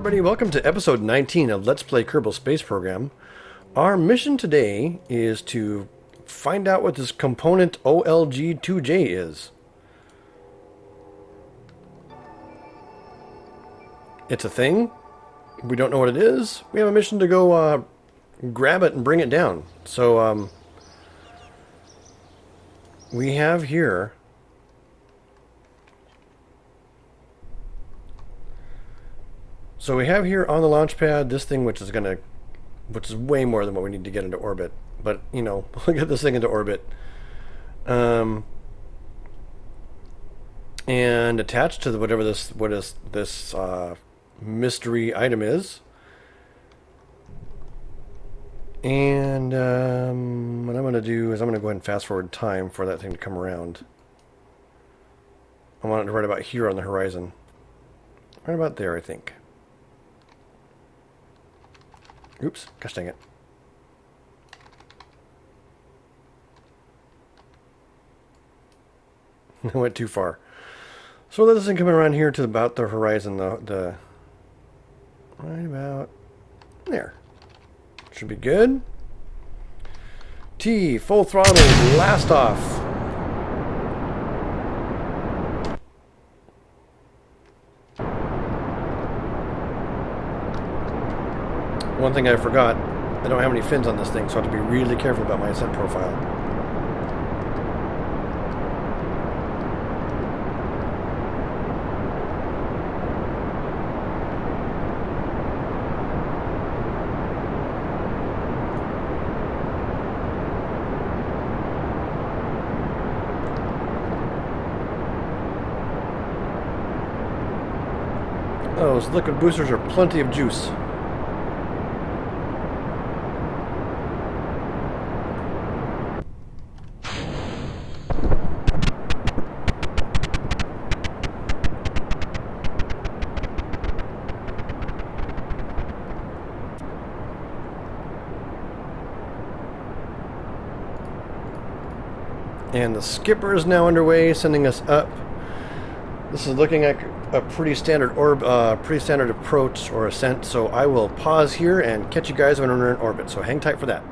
everybody, welcome to episode 19 of Let's Play Kerbal Space Program. Our mission today is to find out what this component OLG2J is. It's a thing. We don't know what it is. We have a mission to go grab it and bring it down. So we have here on the launch pad this thing which is way more than what we need to get into orbit. But, you know, we'll get this thing into orbit. And attached to whatever this mystery item is. And what I'm going to do is I'm going to go ahead and fast forward time for that thing to come around. I want it to right about here on the horizon. Right about there, I think. Oops, gosh dang it. I went too far. So let this thing come around here to about the horizon, right about there. Should be good. T, full throttle, blast off. One thing I forgot, I don't have any fins on this thing, so I have to be really careful about my ascent profile. Those liquid boosters are plenty of juice. And the skipper is now underway, sending us up. This is looking like a pretty standard approach or ascent, so I will pause here and catch you guys when we're in orbit, so hang tight for that.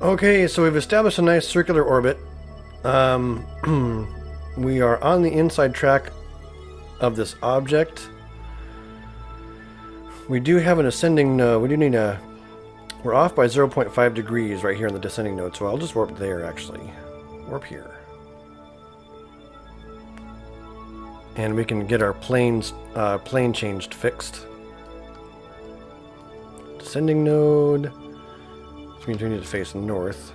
Okay, so we've established a nice circular orbit. We are on the inside track of this object. We do have an ascending node. We're off by 0.5 degrees right here in the descending node, so I'll just warp there actually. Warp here. And we can get our plane changed fixed. Descending node. Which means we need to face north.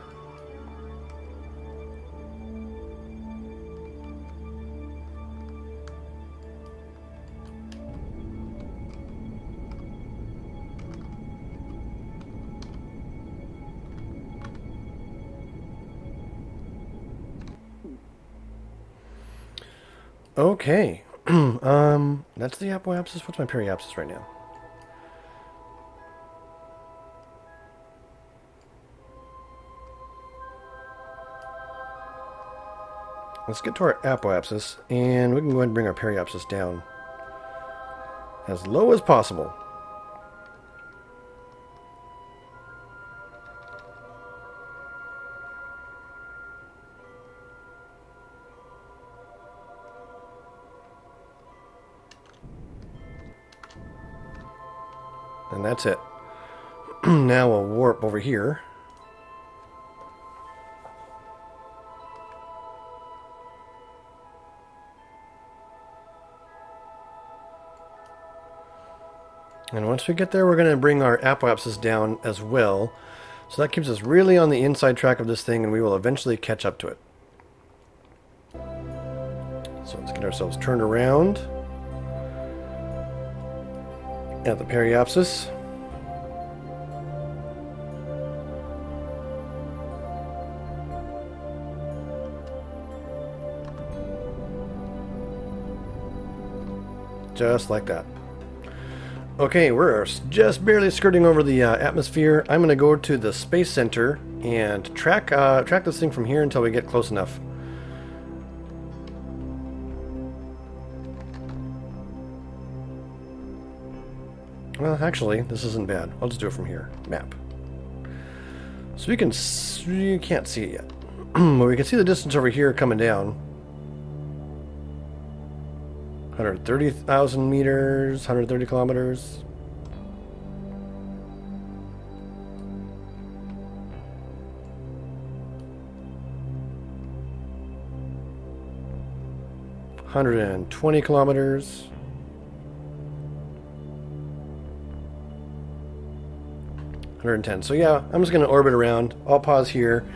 Okay, that's the apoapsis. What's my periapsis right now? Let's get to our apoapsis, and we can go ahead and bring our periapsis down as low as possible. And that's it. Now we'll warp over here. And once we get there, we're going to bring our apoapsis down as well. So that keeps us really on the inside track of this thing, and we will eventually catch up to it. So let's get ourselves turned around at the periapsis. Just like that. Okay, we're just barely skirting over the atmosphere. I'm going to go to the Space Center and track this thing from here until we get close enough. Well, actually, this isn't bad. I'll just do it from here. Map. So we can... You can't see it yet. But we can see the distance over here coming down. 130,000 meters, 130 kilometers. $120 kilometers. 110. So yeah, I'm just going to orbit around. I'll pause here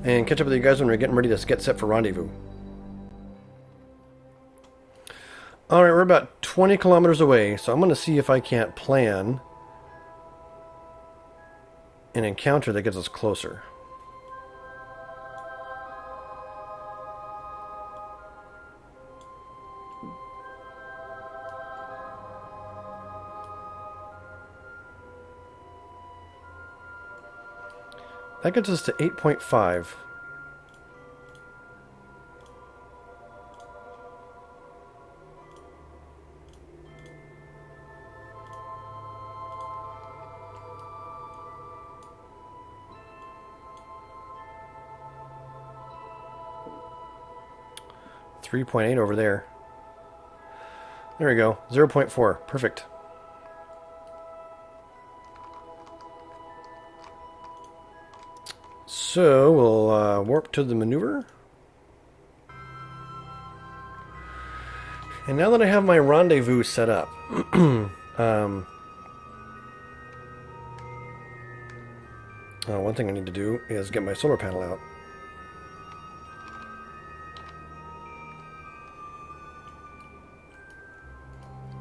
and catch up with you guys when we're getting ready to get set for rendezvous. Alright, we're about 20 kilometers away, so I'm going to see if I can't plan an encounter that gets us closer. That gets us to 8.5. .8 over there. There we go. 0.4. Perfect. So we'll warp to the maneuver. And now that I have my rendezvous set up, one thing I need to do is get my solar panel out.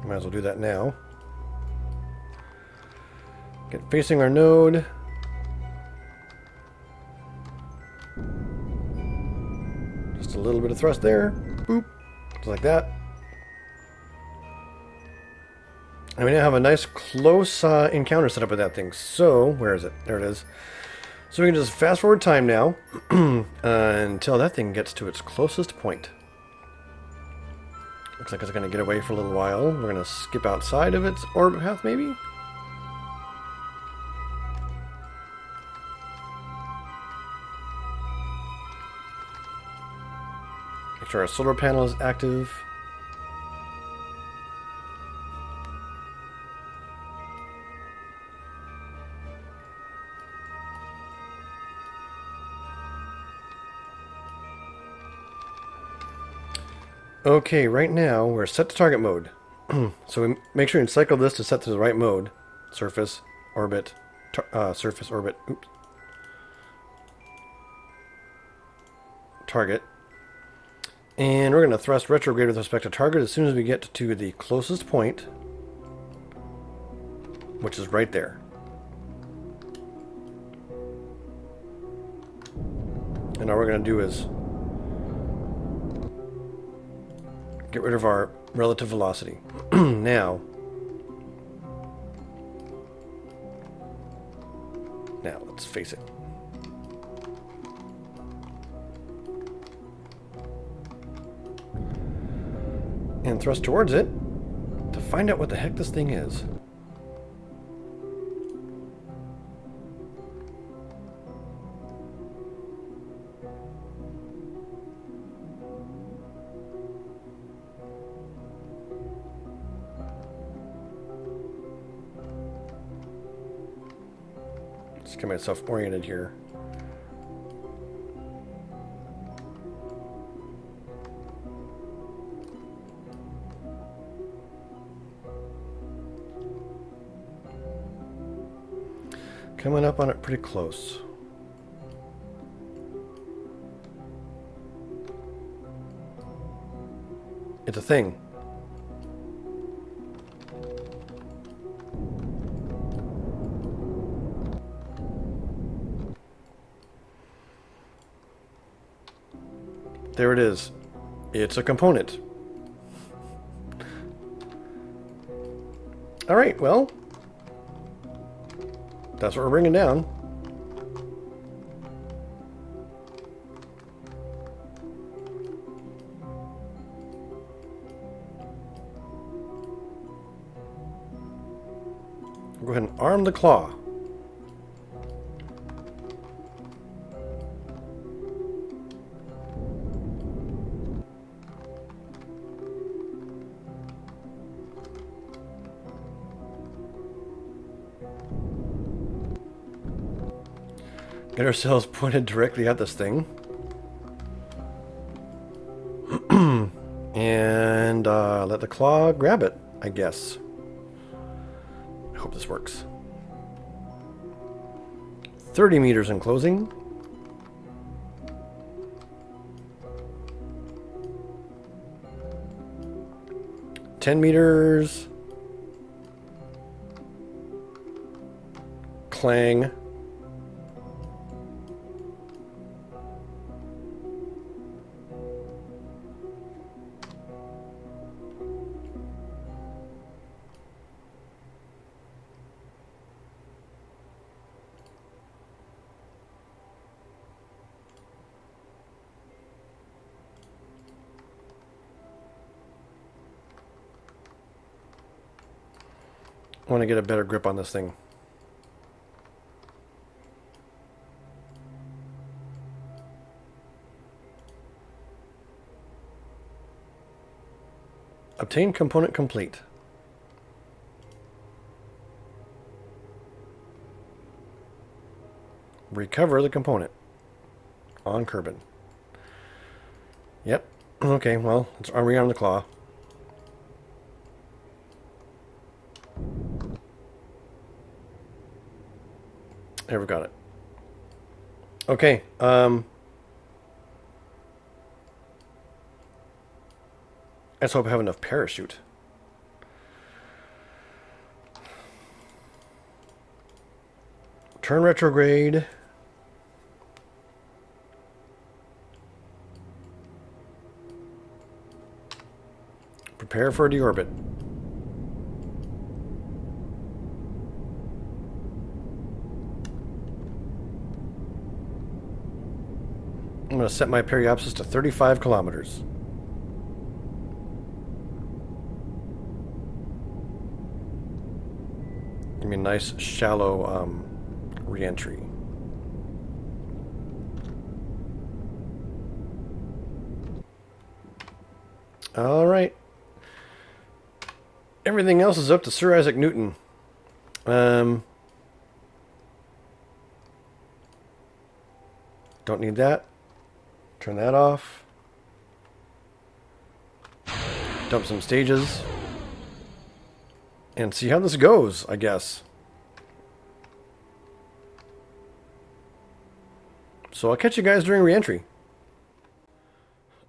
Might as well do that now. Get facing our node. Just a little bit of thrust there. Boop. Just like that. And we now have a nice close encounter set up with that thing. So, where is it? There it is. So we can just fast forward time now until that thing gets to its closest point. Looks like it's going to get away for a little while. We're going to skip outside of its orbit path, maybe? Make sure our solar panel is active. Okay, right now we're set to target mode. So we make sure you cycle this to set to the right mode. Surface, orbit, surface, orbit, oops. Target. And we're going to thrust retrograde with respect to target as soon as we get to the closest point, which is right there. And all we're going to do is get rid of our relative velocity. Now, let's face it. And thrust towards it to find out what the heck this thing is. Just get myself oriented here. Coming up on it pretty close. It's a thing. There it is. It's a component. All right, well, that's what we're bringing down. Arm the claw. Get ourselves pointed directly at this thing. And let the claw grab it, I guess. I hope this works. 30 meters in closing. $10 meters. Clang. I want to get a better grip on this thing. Obtain component complete. Recover the component on Kerbin. Yep. Okay, well, let's rearm the claw. There, we got it. Okay, let's hope I have enough parachute. Turn retrograde. Prepare for a deorbit. I'm going to set my periapsis to 35 kilometers. Give me a nice shallow re-entry. All right. Everything else is up to Sir Isaac Newton. Don't need that. Turn that off. Dump some stages. And see how this goes, I guess. So I'll catch you guys during re-entry.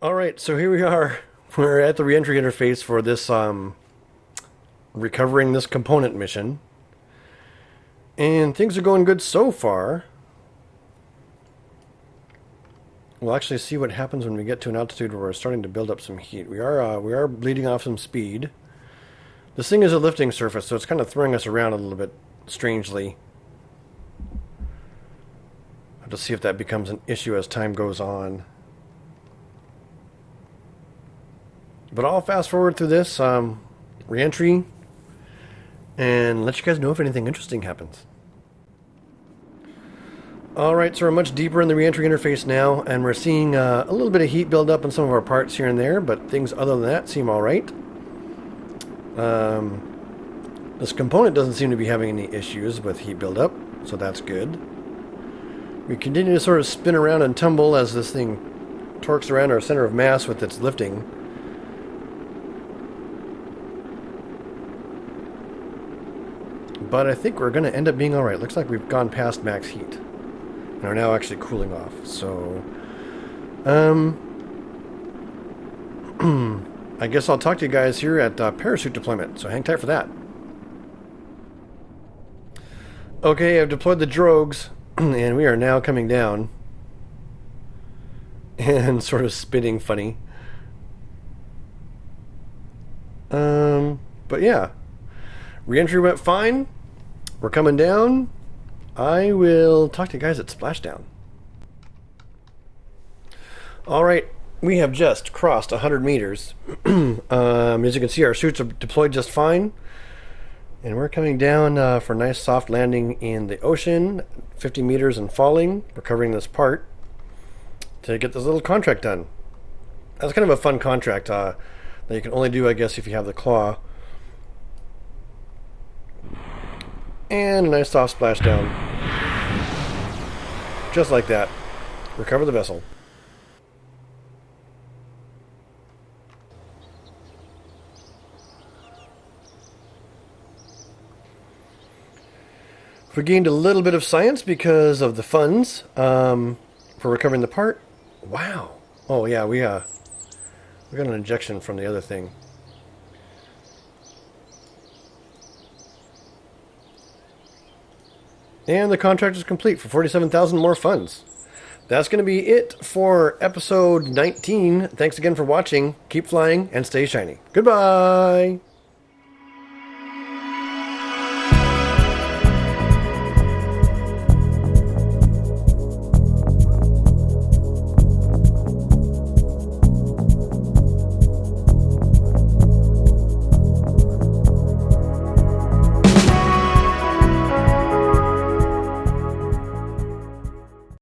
Alright, so here we are. We're at the re-entry interface for this recovering this component mission. And things are going good so far. We'll actually see what happens when we get to an altitude where we're starting to build up some heat. We are bleeding off some speed. This thing is a lifting surface, so it's kind of throwing us around a little bit strangely. I'll have to see if that becomes an issue as time goes on. But I'll fast forward through this re-entry and let you guys know if anything interesting happens. Alright, so we're much deeper in the re-entry interface now, and we're seeing a little bit of heat build up in some of our parts here and there, but things other than that seem alright. This component doesn't seem to be having any issues with heat buildup, so that's good. We continue to sort of spin around and tumble as this thing torques around our center of mass with its lifting. But I think we're going to end up being alright. Looks like we've gone past max heat and are now actually cooling off. So, I guess I'll talk to you guys here at parachute deployment, so hang tight for that. Okay, I've deployed the drogues, and we are now coming down. And sort of spinning funny. But yeah. Re-entry went fine. We're coming down. I will talk to you guys at splashdown. Alright, we have just crossed 100 meters. As you can see, our chutes are deployed just fine. And we're coming down for a nice soft landing in the ocean, 50 meters and falling, recovering this part to get this little contract done. That's kind of a fun contract that you can only do, I guess, if you have the claw. And a nice soft splashdown. Just like that. Recover the vessel. We gained a little bit of science because of the funds for recovering the part. Wow. Oh yeah, we got an injection from the other thing. And the contract is complete for 47,000 more funds. That's going to be it for episode 19. Thanks again for watching. Keep flying and stay shiny. Goodbye.